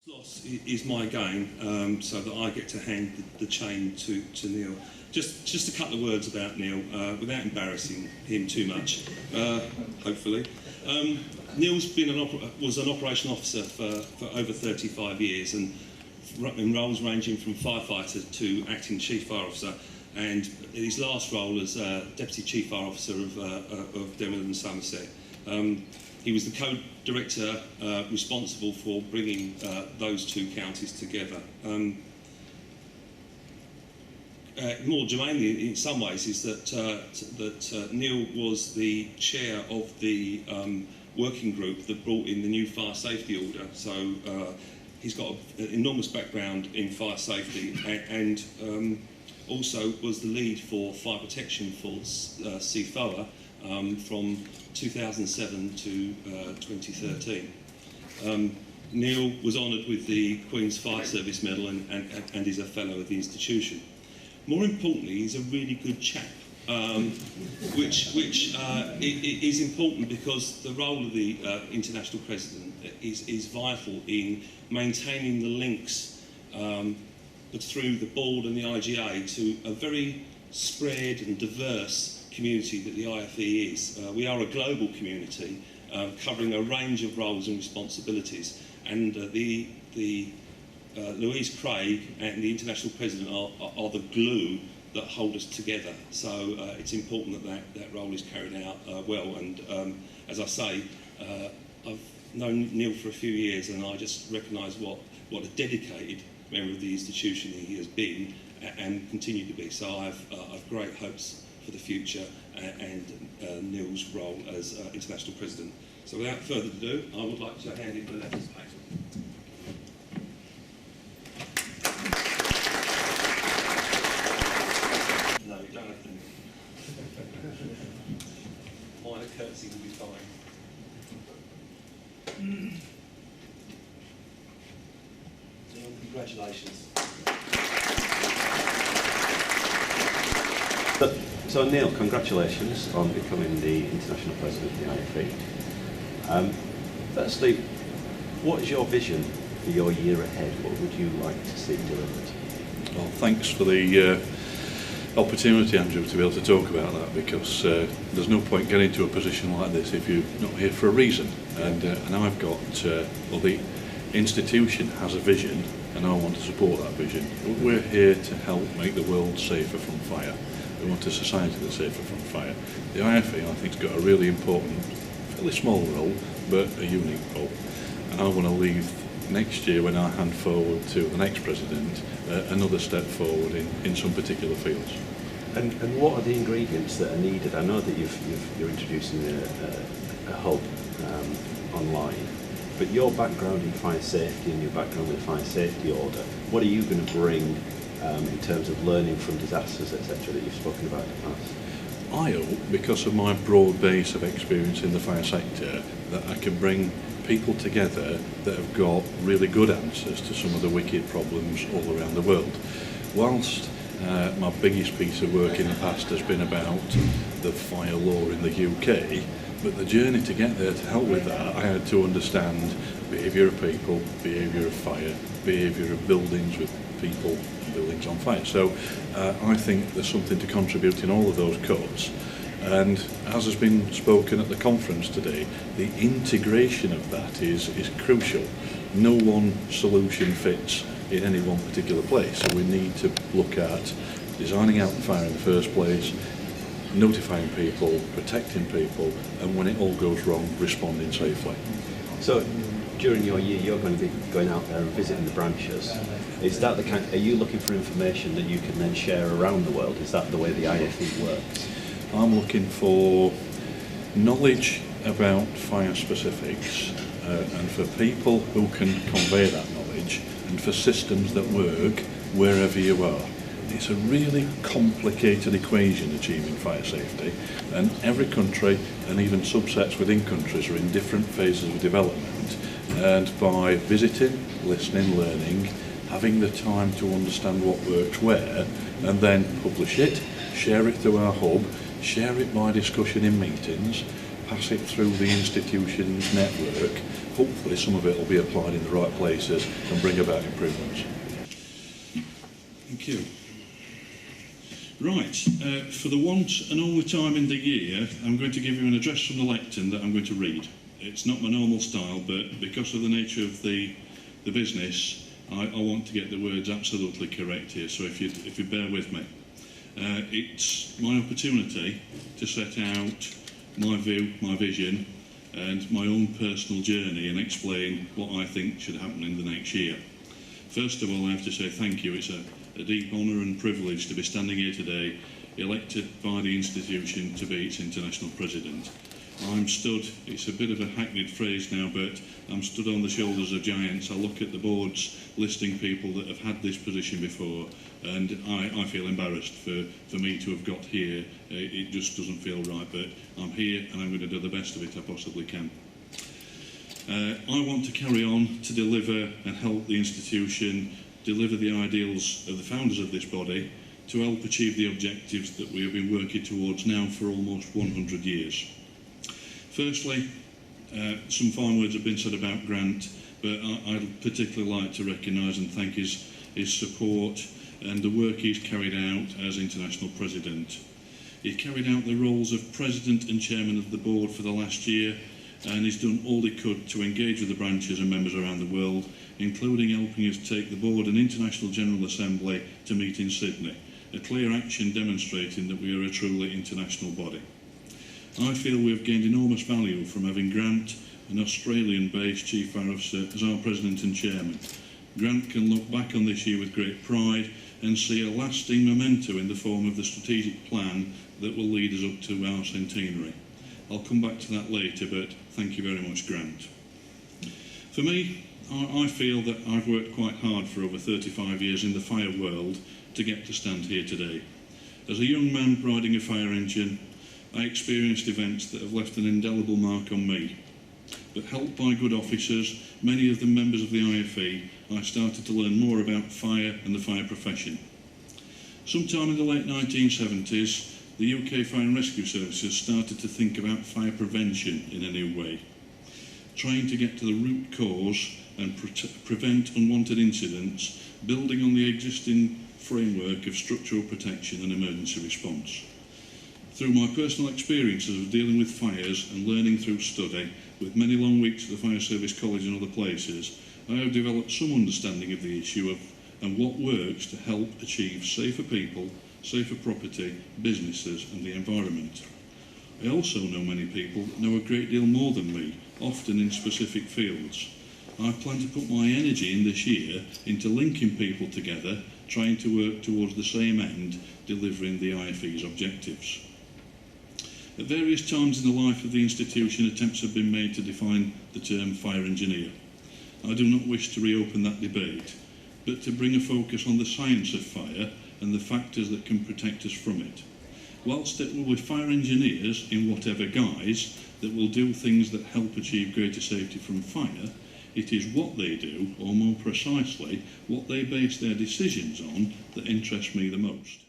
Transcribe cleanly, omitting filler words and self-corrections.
Loss is my gain, so that I get to hand the chain to Neil. Just a couple of words about Neil, without embarrassing him too much, hopefully. Neil's was an operational officer for over 35 years, and in roles ranging from firefighter to acting chief fire officer, and his last role as deputy chief fire officer of Denver and Somerset. He was the co-director responsible for bringing those two counties together. More germane in some ways is that Neil was the chair of the working group that brought in the new fire safety order. So he's got an enormous background in fire safety and also was the lead for fire protection for CFOA from 2007 to 2013. Neil was honoured with the Queen's Fire Service Medal and is a fellow of the institution. More importantly, he's a really good chap, which is important because the role of the international president is vital in maintaining the links through the board and the IGA to a very spread and diverse community that the IFE is. We are a global community covering a range of roles and responsibilities, and Louise Craig and the international president are the glue that hold us together. So it's important that role is carried out well. And as I say, I've known Neil for a few years, and I just recognise what a dedicated member of the institution he has been and continue to be. So I've great hopes for the future and Neil's role as international president. So without further ado, I would like to hand in the letters paper. No, you don't have to. Minor courtesy will be fine. Neil, congratulations. So Neil, congratulations on becoming the international president of the IFE. Firstly, what is your vision for your year ahead? What would you like to see delivered? Well, thanks for the opportunity, Andrew, to be able to talk about that, because there's no point getting to a position like this if you're not here for a reason. And I've got, well, the institution has a vision, and I want to support that vision. We're here to help make the world safer from fire. We want a society that's safer from fire. The IFE, I think, has got a really important, fairly small role, but a unique role. And I want to leave next year, when I hand forward to the next president, another step forward in some particular fields. And what are the ingredients that are needed? I know that you're introducing a hub online, but your background in fire safety and your background with fire safety order, what are you going to bring in terms of learning from disasters, etc., that you've spoken about in the past? I hope, because of my broad base of experience in the fire sector, that I can bring people together that have got really good answers to some of the wicked problems all around the world. Whilst my biggest piece of work in the past has been about the fire law in the UK, but the journey to get there, to help with that, I had to understand behaviour of people, behaviour of fire, behaviour of buildings with people and buildings on fire. So I think there's something to contribute in all of those cuts. And as has been spoken at the conference today, the integration of that is crucial. No one solution fits in any one particular place, so we need to look at designing out the fire in the first place, notifying people, protecting people, and when it all goes wrong, responding safely. So during your year, you're going to be going out there and visiting the branches. Is that the kind? Are you looking for information that you can then share around the world? Is that the way the IFE works? I'm looking for knowledge about fire specifics and for people who can convey that knowledge, and for systems that work wherever you are. It's a really complicated equation, achieving fire safety, and every country and even subsets within countries are in different phases of development. And by visiting, listening, learning, having the time to understand what works where, and then publish it, share it through our hub, share it by discussion in meetings, pass it through the institution's network. Hopefully some of it will be applied in the right places and bring about improvements. Thank you. Right, for the once and only time in the year, I'm going to give you an address from the lectern that I'm going to read. It's not my normal style, but because of the nature of the business, I want to get the words absolutely correct here, so if you bear with me. It's my opportunity to set out my view, my vision, and my own personal journey and explain what I think should happen in the next year. First of all, I have to say thank you. It's a deep honour and privilege to be standing here today, elected by the institution to be its international president. I'm stood, it's a bit of a hackneyed phrase now, but I'm stood on the shoulders of giants. I look at the boards listing people that have had this position before, and I feel embarrassed for me to have got here. It just doesn't feel right, but I'm here and I'm going to do the best of it I possibly can. I want to carry on to deliver and help the institution deliver the ideals of the founders of this body to help achieve the objectives that we have been working towards now for almost 100 years. Firstly, some fine words have been said about Grant, but I'd particularly like to recognise and thank his support and the work he's carried out as International President. He carried out the roles of President and Chairman of the Board for the last year, and he's done all he could to engage with the branches and members around the world, including helping us take the Board and International General Assembly to meet in Sydney, a clear action demonstrating that we are a truly international body. I feel we have gained enormous value from having Grant, an Australian-based Chief Fire Officer, as our President and Chairman. Grant can look back on this year with great pride and see a lasting memento in the form of the strategic plan that will lead us up to our centenary. I'll come back to that later, but thank you very much, Grant. For me, I feel that I've worked quite hard for over 35 years in the fire world to get to stand here today. As a young man riding a fire engine, I experienced events that have left an indelible mark on me. But helped by good officers, many of them members of the IFE, I started to learn more about fire and the fire profession. Sometime in the late 1970s, the UK Fire and Rescue Services started to think about fire prevention in a new way, trying to get to the root cause and prevent unwanted incidents, building on the existing framework of structural protection and emergency response. Through my personal experiences of dealing with fires and learning through study, with many long weeks at the Fire Service College and other places, I have developed some understanding of the issue and what works to help achieve safer people, safer property, businesses and the environment. I also know many people that know a great deal more than me, often in specific fields. I plan to put my energy in this year into linking people together, trying to work towards the same end, delivering the IFE's objectives. At various times in the life of the institution, attempts have been made to define the term fire engineer. I do not wish to reopen that debate, but to bring a focus on the science of fire and the factors that can protect us from it. Whilst it will be fire engineers, in whatever guise, that will do things that help achieve greater safety from fire, it is what they do, or more precisely, what they base their decisions on, that interests me the most.